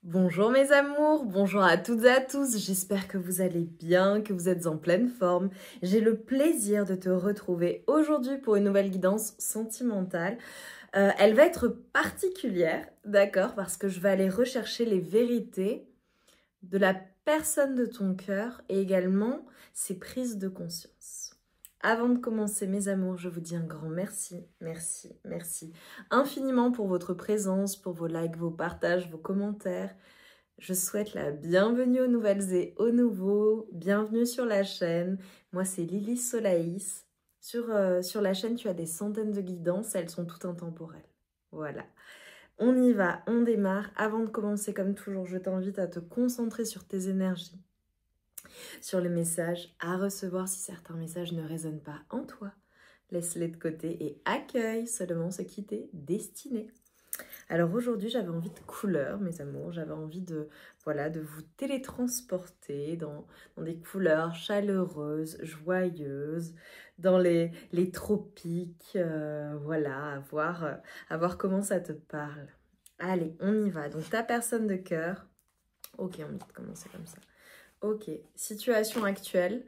Bonjour mes amours, bonjour à toutes et à tous, j'espère que vous allez bien, que vous êtes en pleine forme. J'ai le plaisir de te retrouver aujourd'hui pour une nouvelle guidance sentimentale. Elle va être particulière, d'accord, parce que je vais aller rechercher les vérités de la personne de ton cœur et également ses prises de conscience. Avant de commencer mes amours, je vous dis un grand merci, merci, merci infiniment pour votre présence, pour vos likes, vos partages, vos commentaires. Je souhaite la bienvenue aux nouvelles et aux nouveaux. Bienvenue sur la chaîne. Moi, c'est Lily Solaïs. Sur la chaîne, tu as des centaines de guidances. Elles sont toutes intemporelles. Voilà. On y va, on démarre. Avant de commencer, comme toujours, je t'invite à te concentrer sur tes énergies, sur les messages, à recevoir si certains messages ne résonnent pas en toi. Laisse-les de côté et accueille seulement ce qui t'est destiné. Alors aujourd'hui, j'avais envie de couleurs, mes amours. J'avais envie de, voilà, de vous télétransporter dans des couleurs chaleureuses, joyeuses, dans les tropiques. Voilà, à voir comment ça te parle. Allez, on y va. Donc ta personne de cœur. Ok, on va commencer comme ça. Ok, situation actuelle.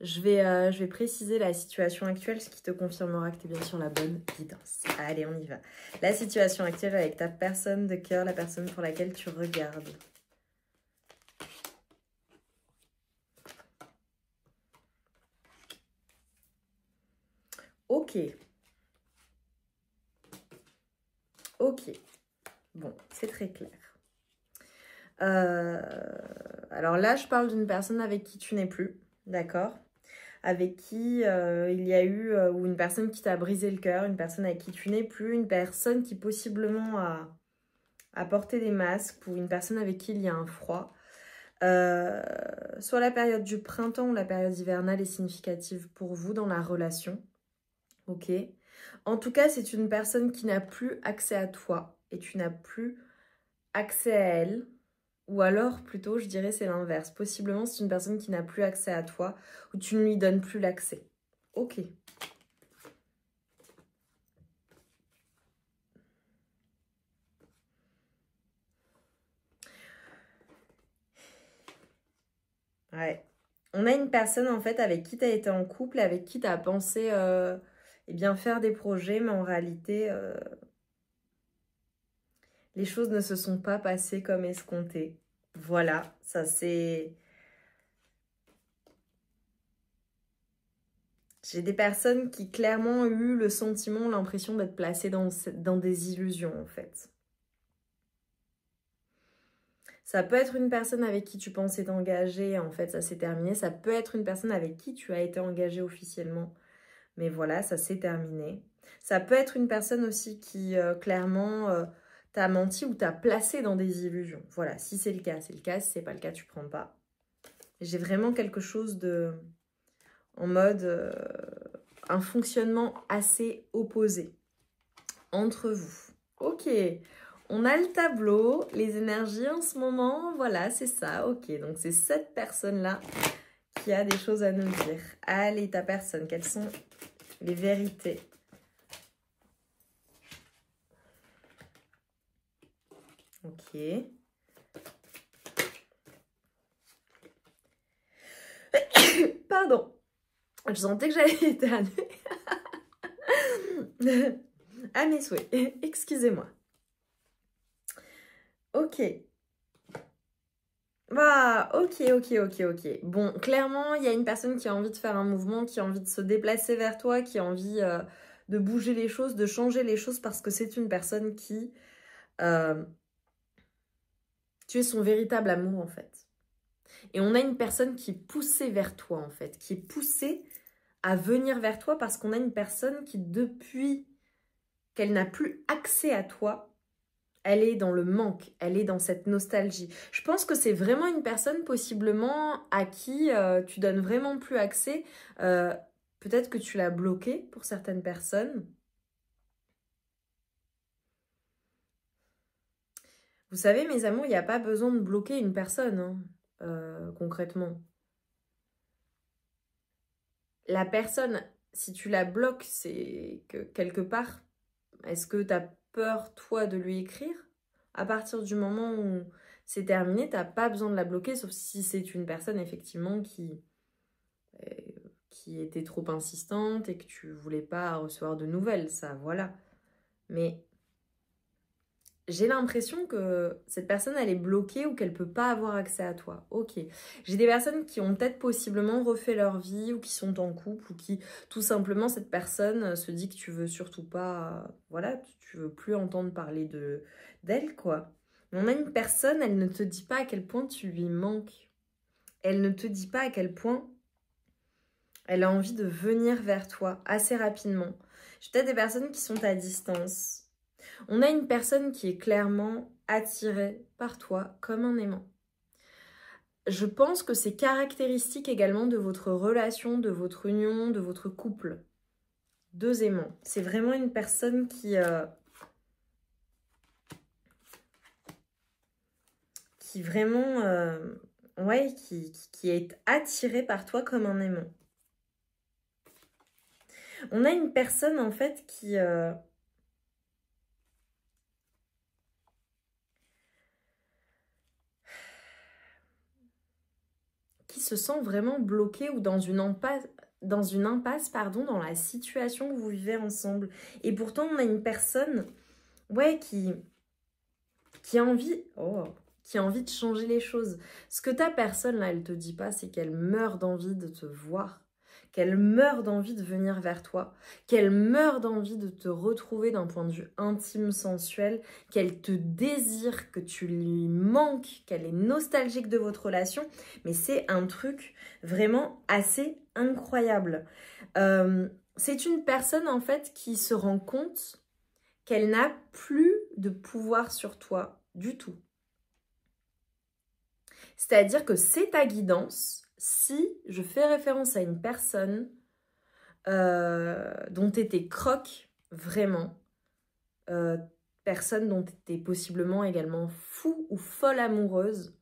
Je vais préciser la situation actuelle, ce qui te confirmera que tu es bien sur la bonne guidance. Allez, on y va. La situation actuelle avec ta personne de cœur, la personne pour laquelle tu regardes. Ok. Ok. Bon, c'est très clair. Alors là, je parle d'une personne avec qui tu n'es plus, d'accord ? Avec qui il y a eu, ou une personne qui t'a brisé le cœur, une personne avec qui tu n'es plus, une personne qui possiblement a porté des masques, ou une personne avec qui il y a un froid. Soit la période du printemps ou la période hivernale est significative pour vous dans la relation. Ok. En tout cas, c'est une personne qui n'a plus accès à toi et tu n'as plus accès à elle. Ou alors, plutôt, je dirais c'est l'inverse. Possiblement, c'est une personne qui n'a plus accès à toi ou tu ne lui donnes plus l'accès. Ok. Ouais. On a une personne, en fait, avec qui tu as été en couple, avec qui tu as pensé eh bien, faire des projets, mais en réalité, les choses ne se sont pas passées comme escompté. Voilà, ça c'est... J'ai des personnes qui clairement ont eu le sentiment, l'impression d'être placées dans des illusions, en fait. Ça peut être une personne avec qui tu pensais t'engager, en fait, ça s'est terminé. Ça peut être une personne avec qui tu as été engagé officiellement, mais voilà, ça s'est terminé. Ça peut être une personne aussi qui, clairement, t'a menti ou t'a placé dans des illusions. Voilà, si c'est le cas, c'est le cas. Si c'est pas le cas, tu prends pas. J'ai vraiment quelque chose de... en mode... un fonctionnement assez opposé entre vous. Ok, on a le tableau, les énergies en ce moment, voilà, c'est ça. Ok, donc c'est cette personne-là qui a des choses à nous dire. Allez, ta personne, quelles sont les vérités? Ok. Pardon, je sentais que j'allais éternuer. À mes souhaits, excusez-moi. Ok. Bah, ok. Bon, clairement, il y a une personne qui a envie de faire un mouvement, qui a envie de se déplacer vers toi, qui a envie de bouger les choses, de changer les choses, parce que c'est une personne qui... tu es son véritable amour, en fait. Et on a une personne qui est poussée vers toi, en fait, qui est poussée à venir vers toi, parce qu'on a une personne qui, depuis qu'elle n'a plus accès à toi, elle est dans le manque, elle est dans cette nostalgie. Je pense que c'est vraiment une personne possiblement à qui tu donnes vraiment plus accès. Peut-être que tu l'as bloqué pour certaines personnes. Vous savez, mes amours, il n'y a pas besoin de bloquer une personne, hein, concrètement. La personne, si tu la bloques, c'est que quelque part, est-ce que tu as peur, toi, de lui écrire? À partir du moment où c'est terminé, t'as pas besoin de la bloquer, sauf si c'est une personne effectivement qui était trop insistante et que tu voulais pas recevoir de nouvelles, ça, voilà. Mais j'ai l'impression que cette personne, elle est bloquée ou qu'elle peut pas avoir accès à toi. Ok. J'ai des personnes qui ont peut-être possiblement refait leur vie ou qui sont en couple ou qui, tout simplement, cette personne se dit que tu veux surtout pas, voilà, tu veux plus entendre parler d'elle, quoi. Mais on a une personne, elle ne te dit pas à quel point tu lui manques. Elle ne te dit pas à quel point elle a envie de venir vers toi assez rapidement. J'ai peut-être des personnes qui sont à distance. On a une personne qui est clairement attirée par toi comme un aimant. Je pense que c'est caractéristique également de votre relation, de votre union, de votre couple. Deux aimants. C'est vraiment une personne qui vraiment, ouais, qui est attirée par toi comme un aimant. On a une personne en fait qui se sent vraiment bloquée ou dans une impasse, pardon, dans la situation que vous vivez ensemble. Et pourtant, on a une personne, ouais, qui a envie, qui a envie de changer les choses. Ce que ta personne, là, elle te dit pas, c'est qu'elle meurt d'envie de te voir, qu'elle meurt d'envie de venir vers toi, qu'elle meurt d'envie de te retrouver d'un point de vue intime, sensuel, qu'elle te désire, que tu lui manques, qu'elle est nostalgique de votre relation. Mais c'est un truc vraiment assez incroyable. C'est une personne, en fait, qui se rend compte qu'elle n'a plus de pouvoir sur toi du tout. C'est-à-dire que c'est ta guidance si je fais référence à une personne dont tu étais croque vraiment, personne dont tu étais possiblement également fou ou folle amoureuse,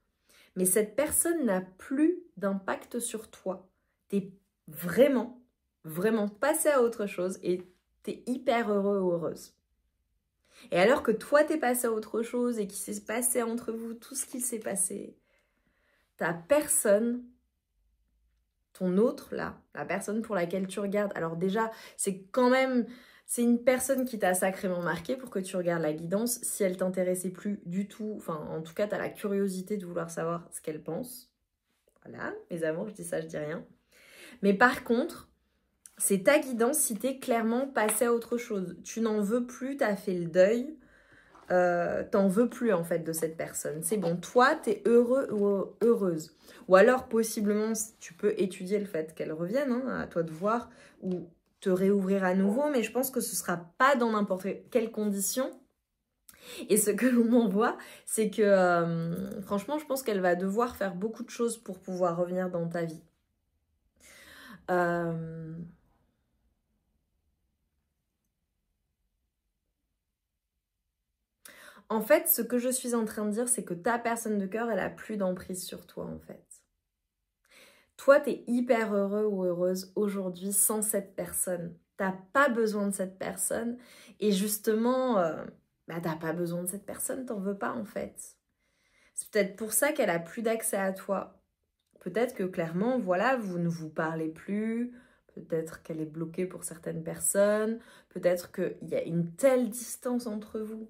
mais cette personne n'a plus d'impact sur toi. Tu es vraiment, vraiment passé à autre chose et tu es hyper heureux ou heureuse. Et alors que toi, t'es passé à autre chose et qu'il s'est passé entre vous tout ce qu'il s'est passé, ta personne, ton autre là, la personne pour laquelle tu regardes, alors déjà, c'est une personne qui t'a sacrément marqué pour que tu regardes la guidance. Si elle t'intéressait plus du tout, enfin, en tout cas, t'as la curiosité de vouloir savoir ce qu'elle pense. Voilà, mes amours, je dis ça, je dis rien. Mais par contre, c'est ta guidance si t'es clairement passé à autre chose. Tu n'en veux plus, t'as fait le deuil. T'en veux plus en fait de cette personne. C'est bon, toi, t'es heureux ou heureuse. Ou alors, possiblement, tu peux étudier le fait qu'elle revienne, hein, à toi de voir, ou te réouvrir à nouveau, mais je pense que ce sera pas dans n'importe quelle condition. Et ce que l'on m'envoie, c'est que, franchement, je pense qu'elle va devoir faire beaucoup de choses pour pouvoir revenir dans ta vie. En fait, ce que je suis en train de dire, c'est que ta personne de cœur, elle a plus d'emprise sur toi, en fait. Toi, t'es hyper heureux ou heureuse aujourd'hui sans cette personne. T'as pas besoin de cette personne. Et justement, t'as pas besoin de cette personne, t'en veux pas, en fait. C'est peut-être pour ça qu'elle a plus d'accès à toi. Peut-être que clairement, voilà, vous ne vous parlez plus. Peut-être qu'elle est bloquée pour certaines personnes. Peut-être qu'il y a une telle distance entre vous.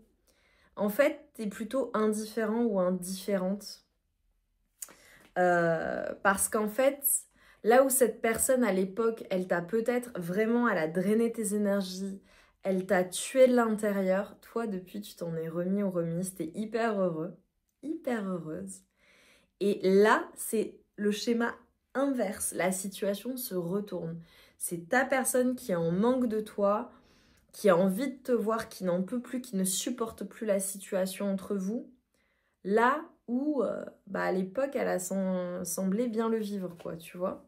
En fait, t'es plutôt indifférent ou indifférente. Parce qu'en fait, là où cette personne à l'époque, elle t'a peut-être vraiment, elle a drainé tes énergies, elle t'a tué de l'intérieur, toi depuis tu t'en es remis ou remise, t'es hyper heureux, hyper heureuse. Et là, c'est le schéma inverse, la situation se retourne. C'est ta personne qui est en manque de toi, qui a envie de te voir, qui n'en peut plus, qui ne supporte plus la situation entre vous. Là où, à l'époque, elle a semblé bien le vivre, quoi, tu vois.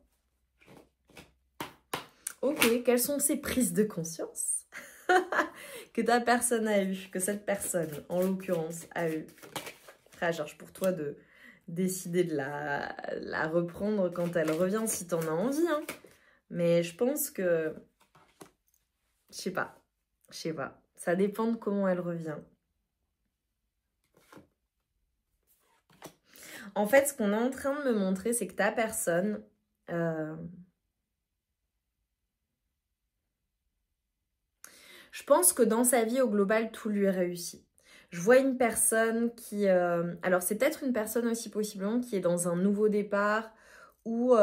Ok, quelles sont ces prises de conscience que ta personne a eues, que cette personne, en l'occurrence, a eu. Après, charge pour toi de décider de la reprendre quand elle revient, si t'en as envie, hein. Mais je pense que, je sais pas, ça dépend de comment elle revient. En fait, ce qu'on est en train de me montrer, c'est que ta personne... je pense que dans sa vie, au global, tout lui réussit. Je vois une personne qui... alors, c'est peut-être une personne aussi possiblement qui est dans un nouveau départ ou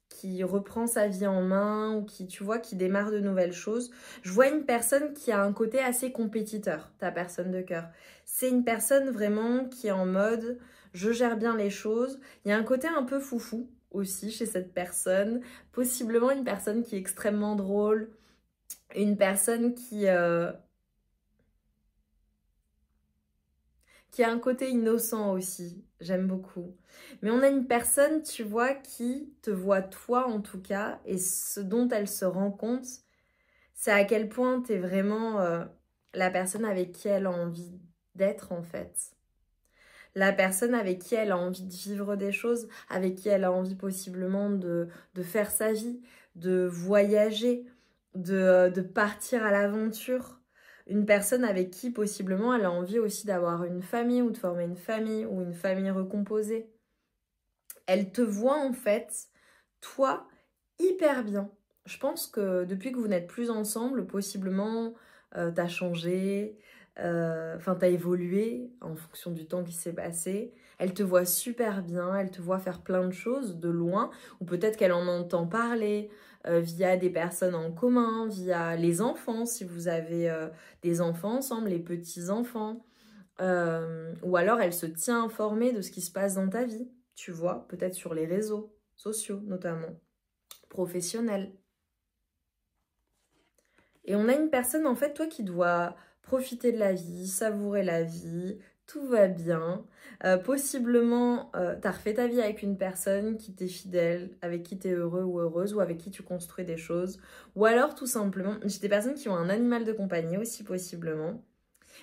qui reprend sa vie en main ou qui, tu vois, qui démarre de nouvelles choses. Je vois une personne qui a un côté assez compétiteur, ta personne de cœur. C'est une personne vraiment qui est en mode « je gère bien les choses ». Il y a un côté un peu foufou aussi chez cette personne. Possiblement une personne qui est extrêmement drôle, une personne qui a un côté innocent aussi, j'aime beaucoup. Mais on a une personne, tu vois, qui te voit toi en tout cas, et ce dont elle se rend compte, c'est à quel point tu es vraiment la personne avec qui elle a envie d'être en fait. La personne avec qui elle a envie de vivre des choses, avec qui elle a envie possiblement de faire sa vie, de voyager, de partir à l'aventure. Une personne avec qui possiblement elle a envie aussi d'avoir une famille ou de former une famille ou une famille recomposée. Elle te voit en fait, toi, hyper bien. Je pense que depuis que vous n'êtes plus ensemble, possiblement t'as changé, t'as évolué en fonction du temps qui s'est passé. Elle te voit super bien, elle te voit faire plein de choses de loin, ou peut-être qu'elle en entend parler via des personnes en commun, via les enfants, si vous avez des enfants ensemble, les petits-enfants. Ou alors elle se tient informée de ce qui se passe dans ta vie, tu vois, peut-être sur les réseaux sociaux notamment, professionnels. Et on a une personne, en fait, toi qui dois profiter de la vie, savourer la vie, tout va bien. Possiblement, t'as refait ta vie avec une personne qui t'est fidèle, avec qui t'es heureux ou heureuse, ou avec qui tu construis des choses. Ou alors, tout simplement, j'ai des personnes qui ont un animal de compagnie aussi, possiblement.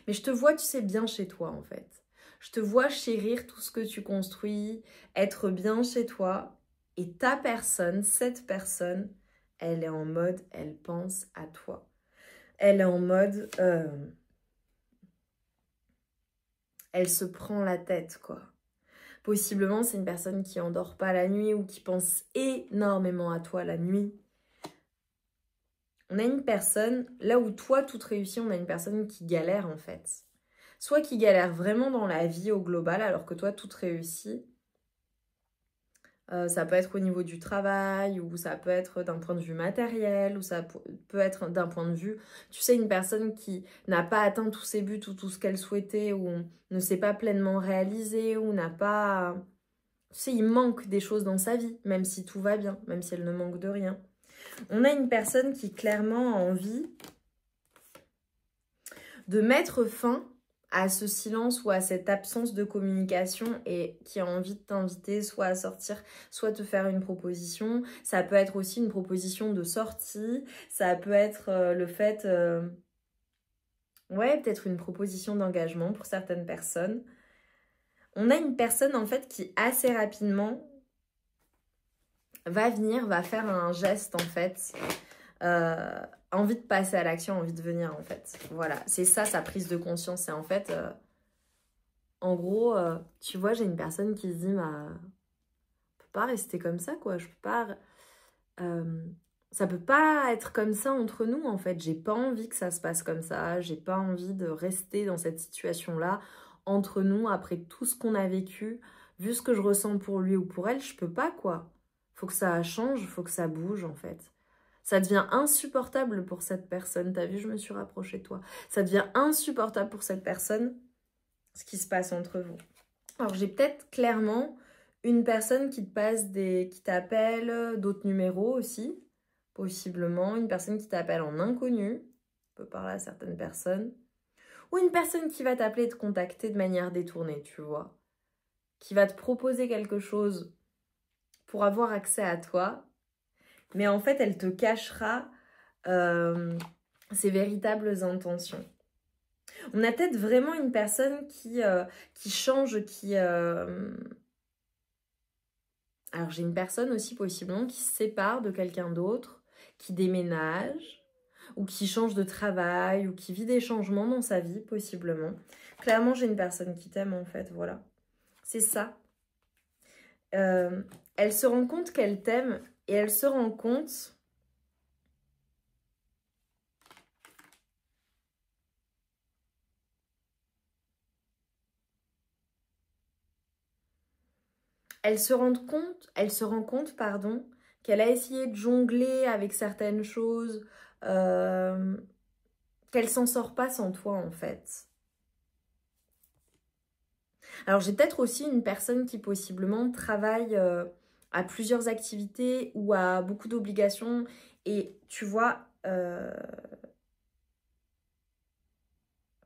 Mais je te vois, tu sais, bien chez toi, en fait. Je te vois chérir tout ce que tu construis, être bien chez toi. Et ta personne, cette personne, elle est en mode, elle pense à toi. Elle est en mode, elle se prend la tête, quoi. Possiblement, c'est une personne qui endort pas la nuit ou qui pense énormément à toi la nuit. On a une personne, là où toi, tout réussit, on a une personne qui galère, en fait. Soit qui galère vraiment dans la vie au global, alors que toi, tout réussit. Ça peut être au niveau du travail, ou ça peut être d'un point de vue matériel, ou ça peut être d'un point de vue, tu sais, une personne qui n'a pas atteint tous ses buts ou tout ce qu'elle souhaitait, ou ne s'est pas pleinement réalisée, ou n'a pas... Tu sais, il manque des choses dans sa vie, même si tout va bien, même si elle ne manque de rien. On a une personne qui clairement a envie de mettre fin à ce silence ou à cette absence de communication et qui a envie de t'inviter soit à sortir, soit te faire une proposition. Ça peut être aussi une proposition de sortie, ça peut être le fait... ouais, peut-être une proposition d'engagement pour certaines personnes. On a une personne en fait qui assez rapidement va venir, va faire un geste en fait, envie de passer à l'action, envie de venir en fait. Voilà, c'est ça sa prise de conscience. C'est en fait... en gros, tu vois, j'ai une personne qui se dit, bah, on peut pas rester comme ça, quoi. Je peux pas... ça peut pas être comme ça entre nous, en fait. J'ai pas envie que ça se passe comme ça. J'ai pas envie de rester dans cette situation-là entre nous après tout ce qu'on a vécu. Vu ce que je ressens pour lui ou pour elle, je peux pas, quoi. Faut que ça change, faut que ça bouge, en fait. Ça devient insupportable pour cette personne. T'as vu, je me suis rapprochée de toi. Ça devient insupportable pour cette personne ce qui se passe entre vous. Alors j'ai peut-être clairement une personne qui te passe qui t'appelle, d'autres numéros aussi, possiblement, une personne qui t'appelle en inconnu, on peut parler à certaines personnes, ou une personne qui va t'appeler et te contacter de manière détournée, tu vois, qui va te proposer quelque chose pour avoir accès à toi, mais en fait elle te cachera ses véritables intentions. On a peut-être vraiment une personne qui change, Alors, j'ai une personne aussi possiblement qui se sépare de quelqu'un d'autre, qui déménage, ou qui change de travail, ou qui vit des changements dans sa vie, possiblement. Clairement, j'ai une personne qui t'aime, en fait, voilà. C'est ça. Elle se rend compte qu'elle t'aime et elle se rend compte... Elle se rend compte, pardon, qu'elle a essayé de jongler avec certaines choses, qu'elle s'en sort pas sans toi en fait. Alors j'ai peut-être aussi une personne qui possiblement travaille à plusieurs activités ou à beaucoup d'obligations et tu vois,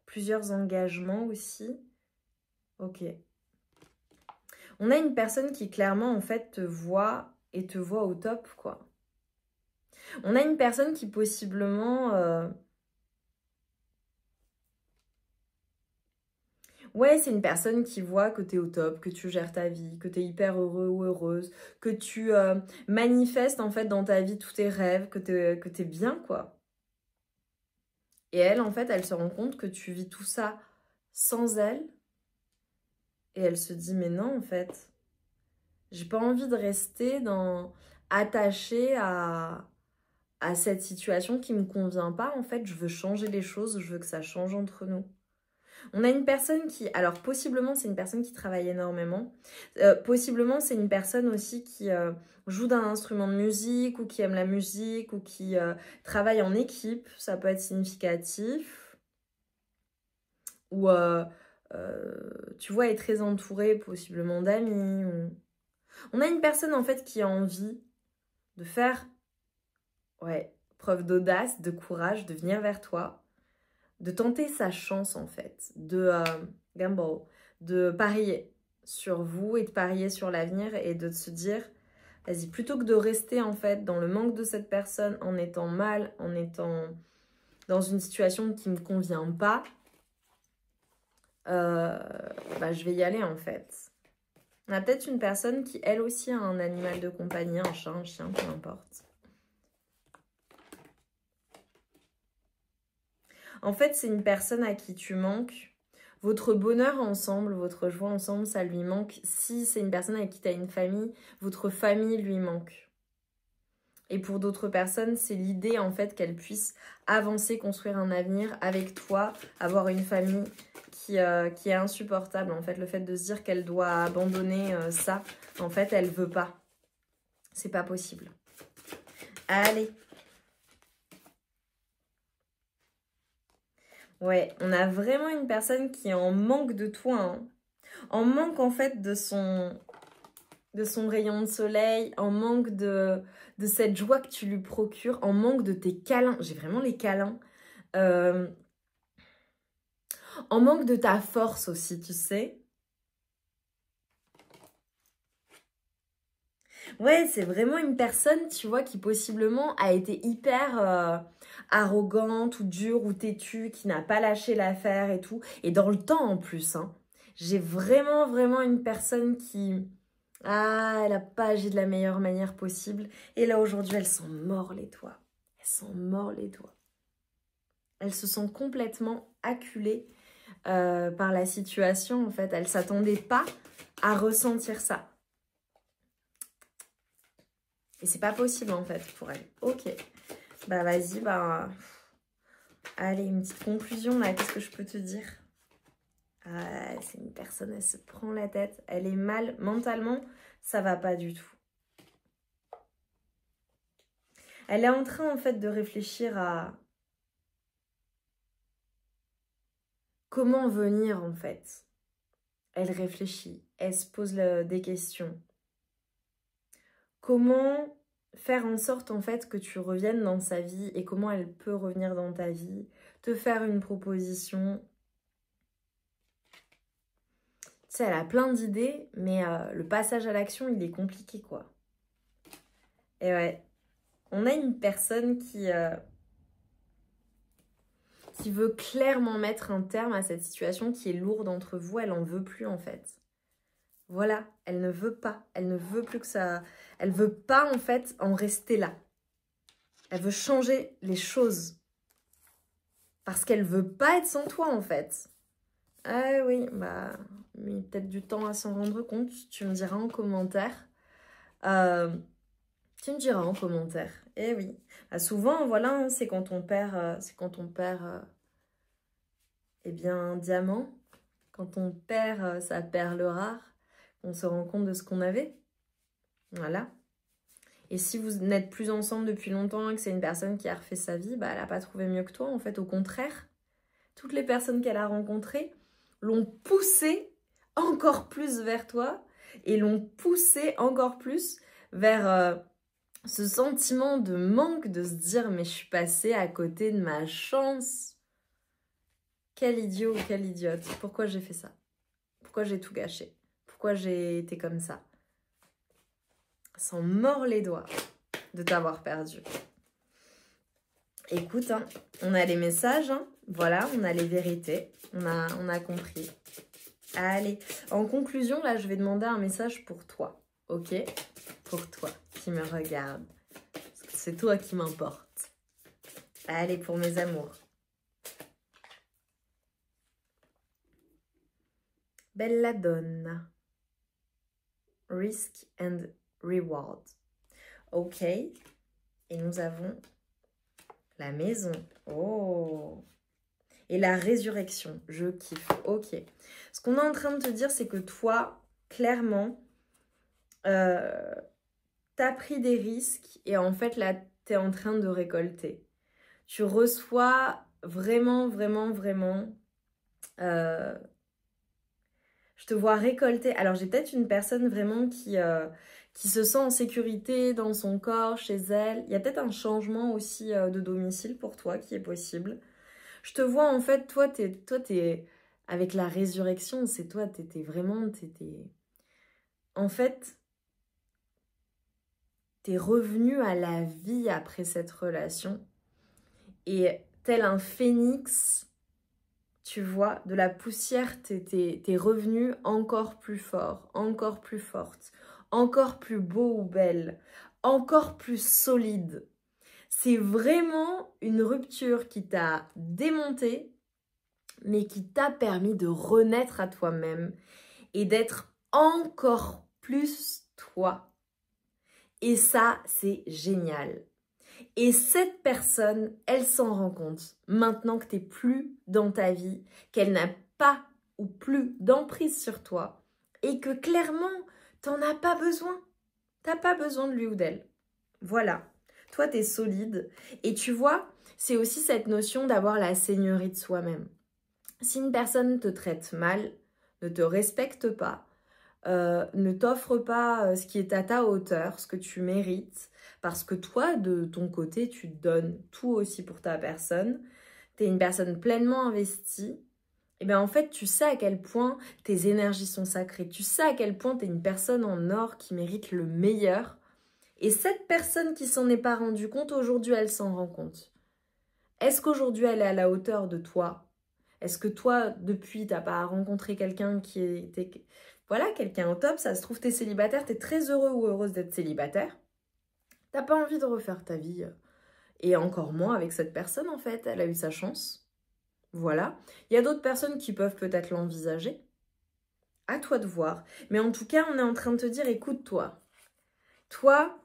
plusieurs engagements aussi. Ok. On a une personne qui clairement en fait te voit et te voit au top quoi. On a une personne qui possiblement... Ouais, c'est une personne qui voit que tu es au top, que tu gères ta vie, que tu es hyper heureux ou heureuse, que tu manifestes en fait dans ta vie tous tes rêves, que tu es bien quoi. Et elle en fait, elle se rend compte que tu vis tout ça sans elle. Et elle se dit mais non en fait, j'ai pas envie de rester attachée à cette situation qui me convient pas. En fait, je veux changer les choses, je veux que ça change entre nous. On a une personne qui, alors possiblement c'est une personne qui travaille énormément, possiblement c'est une personne aussi qui joue d'un instrument de musique ou qui aime la musique ou qui travaille en équipe, ça peut être significatif. Ou tu vois, est très entourée possiblement d'amis. On a une personne en fait qui a envie de faire preuve d'audace, de courage, de venir vers toi, de tenter sa chance en fait, de gamble, de parier sur vous et de parier sur l'avenir et de se dire, vas-y, plutôt que de rester en fait dans le manque de cette personne, en étant mal, en étant dans une situation qui ne me convient pas, je vais y aller en fait. On a peut-être une personne qui elle aussi a un animal de compagnie, un chat, un chien, peu importe. En fait, c'est une personne à qui tu manques. Votre bonheur ensemble, votre joie ensemble, ça lui manque. Si c'est une personne avec qui tu as une famille, votre famille lui manque. Et pour d'autres personnes, c'est l'idée en fait qu'elle puisse avancer, construire un avenir avec toi, avoir une famille qui est insupportable. En fait, le fait de se dire qu'elle doit abandonner ça, en fait, elle veut pas. C'est pas possible. Allez. Ouais, on a vraiment une personne qui est en manque de toi, hein. En manque en fait de son rayon de soleil, en manque de cette joie que tu lui procures, en manque de tes câlins. J'ai vraiment les câlins. En manque de ta force aussi, tu sais. Ouais, c'est vraiment une personne, tu vois, qui possiblement a été hyper arrogante ou dure ou têtue, qui n'a pas lâché l'affaire et tout. Et dans le temps en plus, hein. J'ai vraiment, vraiment une personne qui... Ah, elle n'a pas agi de la meilleure manière possible. Et là, aujourd'hui, elle s'en mord les doigts. Elle s'en mord les doigts. Elle se sent complètement acculée par la situation, en fait. Elle ne s'attendait pas à ressentir ça. Et c'est pas possible, en fait, pour elle. Ok. Bah, vas-y, bah... Allez, une petite conclusion, là. Qu'est-ce que je peux te dire? C'est une personne, elle se prend la tête. Elle est mal mentalement, ça va pas du tout. Elle est en train, en fait, de réfléchir à... Comment venir, en fait? Elle réfléchit, elle se pose des questions. Comment faire en sorte, en fait, que tu reviennes dans sa vie et comment elle peut revenir dans ta vie, te faire une proposition. Tu sais, elle a plein d'idées, mais le passage à l'action, il est compliqué, quoi. Et ouais, on a une personne qui veut clairement mettre un terme à cette situation qui est lourde entre vous. Elle en veut plus, en fait. Voilà, elle ne veut pas. Elle ne veut plus que ça... Elle veut pas, en fait, en rester là. Elle veut changer les choses. Parce qu'elle veut pas être sans toi, en fait. Ah oui, bah... mis peut-être du temps à s'en rendre compte. Tu me diras en commentaire. Tu me diras en commentaire. Eh oui. Bah, souvent, voilà, hein, c'est quand on perd, eh bien, un diamant. Quand on perd sa perle rare, on se rend compte de ce qu'on avait. Voilà. Et si vous n'êtes plus ensemble depuis longtemps et que c'est une personne qui a refait sa vie, bah, elle n'a pas trouvé mieux que toi. En fait, au contraire, toutes les personnes qu'elle a rencontrées l'ont poussée encore plus vers toi et l'ont poussée encore plus vers ce sentiment de manque, de se dire « mais je suis passée à côté de ma chance ». Quel idiot ou quelle idiote. Pourquoi j'ai fait ça? Pourquoi j'ai tout gâché? Pourquoi j'ai été comme ça? S'en mord les doigts de t'avoir perdu. Écoute, hein, on a les messages, hein, voilà, on a les vérités, on a compris. Allez, en conclusion, là, je vais demander un message pour toi, ok? Pour toi qui me regarde. C'est toi qui m'importe. Allez, pour mes amours. Belladonna. Risk and reward. Ok. Et nous avons la maison. Oh. Et la résurrection. Je kiffe. Ok. Ce qu'on est en train de te dire, c'est que toi, clairement, t'as pris des risques et en fait, là, t'es en train de récolter. Tu reçois vraiment, vraiment, vraiment... je te vois récolter. Alors, j'ai peut-être une personne vraiment qui se sent en sécurité dans son corps, chez elle. Il y a peut-être un changement aussi de domicile pour toi qui est possible. Je te vois, en fait, toi, t'es avec la résurrection, c'est toi, t'étais vraiment... En fait, t'es revenu à la vie après cette relation. Et tel un phénix... Tu vois, de la poussière, t'es revenu encore plus fort, encore plus forte, encore plus beau ou belle, encore plus solide. C'est vraiment une rupture qui t'a démonté, mais qui t'a permis de renaître à toi-même et d'être encore plus toi. Et ça, c'est génial. Et cette personne, elle s'en rend compte maintenant que tu n'es plus dans ta vie, qu'elle n'a pas ou plus d'emprise sur toi et que clairement, tu n'en as pas besoin. Tu n'as pas besoin de lui ou d'elle. Voilà. Toi, tu es solide. Et tu vois, c'est aussi cette notion d'avoir la seigneurie de soi-même. Si une personne te traite mal, ne te respecte pas, ne t'offre pas ce qui est à ta hauteur, ce que tu mérites, parce que toi, de ton côté, tu donnes tout aussi pour ta personne, tu es une personne pleinement investie, et bien en fait, tu sais à quel point tes énergies sont sacrées, tu sais à quel point tu es une personne en or qui mérite le meilleur, et cette personne qui s'en est pas rendue compte, aujourd'hui, elle s'en rend compte. Est-ce qu'aujourd'hui, elle est à la hauteur de toi? Est-ce que toi, depuis, t'as pas rencontré quelqu'un qui était... Voilà, quelqu'un au top, ça se trouve, t'es célibataire, t'es très heureux ou heureuse d'être célibataire. T'as pas envie de refaire ta vie. Et encore moins avec cette personne, en fait. Elle a eu sa chance. Voilà. Il y a d'autres personnes qui peuvent peut-être l'envisager. À toi de voir. Mais en tout cas, on est en train de te dire, écoute-toi. Toi,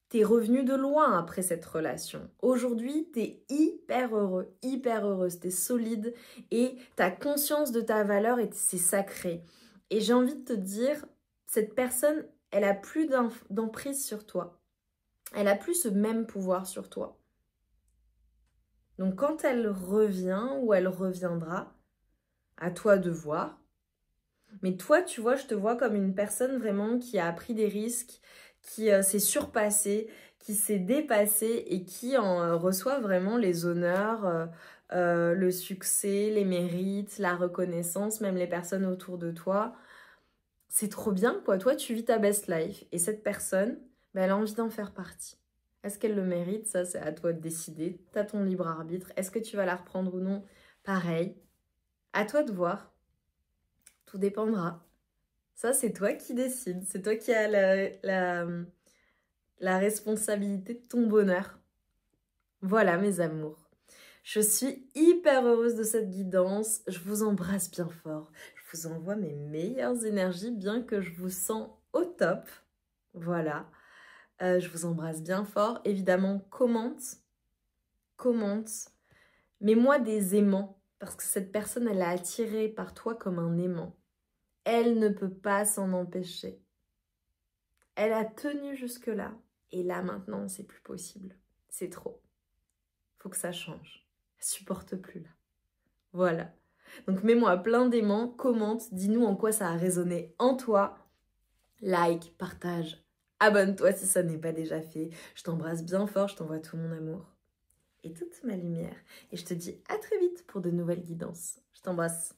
t'es revenu de loin après cette relation. Aujourd'hui, t'es hyper heureux, hyper heureuse, t'es solide et t'as conscience de ta valeur et c'est sacré. Et j'ai envie de te dire, cette personne, elle a plus d'emprise sur toi. Elle a plus ce même pouvoir sur toi. Donc quand elle revient ou elle reviendra, à toi de voir. Mais toi, tu vois, je te vois comme une personne vraiment qui a pris des risques, qui s'est surpassée, qui s'est dépassée et qui en reçoit vraiment les honneurs, le succès, les mérites, la reconnaissance, même les personnes autour de toi. C'est trop bien, quoi. Toi, tu vis ta best life. Et cette personne, ben, elle a envie d'en faire partie. Est-ce qu'elle le mérite? Ça, c'est à toi de décider. Tu as ton libre arbitre. Est-ce que tu vas la reprendre ou non? Pareil. À toi de voir. Tout dépendra. Ça, c'est toi qui décides. C'est toi qui as la responsabilité de ton bonheur. Voilà, mes amours. Je suis hyper heureuse de cette guidance. Je vous embrasse bien fort. Je vous envoie mes meilleures énergies, bien que je vous sens au top. Voilà. Je vous embrasse bien fort. Évidemment, commente. Mets-moi des aimants, parce que cette personne, elle est attirée par toi comme un aimant. Elle ne peut pas s'en empêcher. Elle a tenu jusque-là. Et là, maintenant, c'est plus possible. C'est trop. Faut que ça change. Elle supporte plus, là. Voilà. Donc, mets-moi plein d'aimants, commente, dis-nous en quoi ça a résonné en toi. Like, partage, abonne-toi si ça n'est pas déjà fait. Je t'embrasse bien fort, je t'envoie tout mon amour et toute ma lumière. Et je te dis à très vite pour de nouvelles guidances. Je t'embrasse.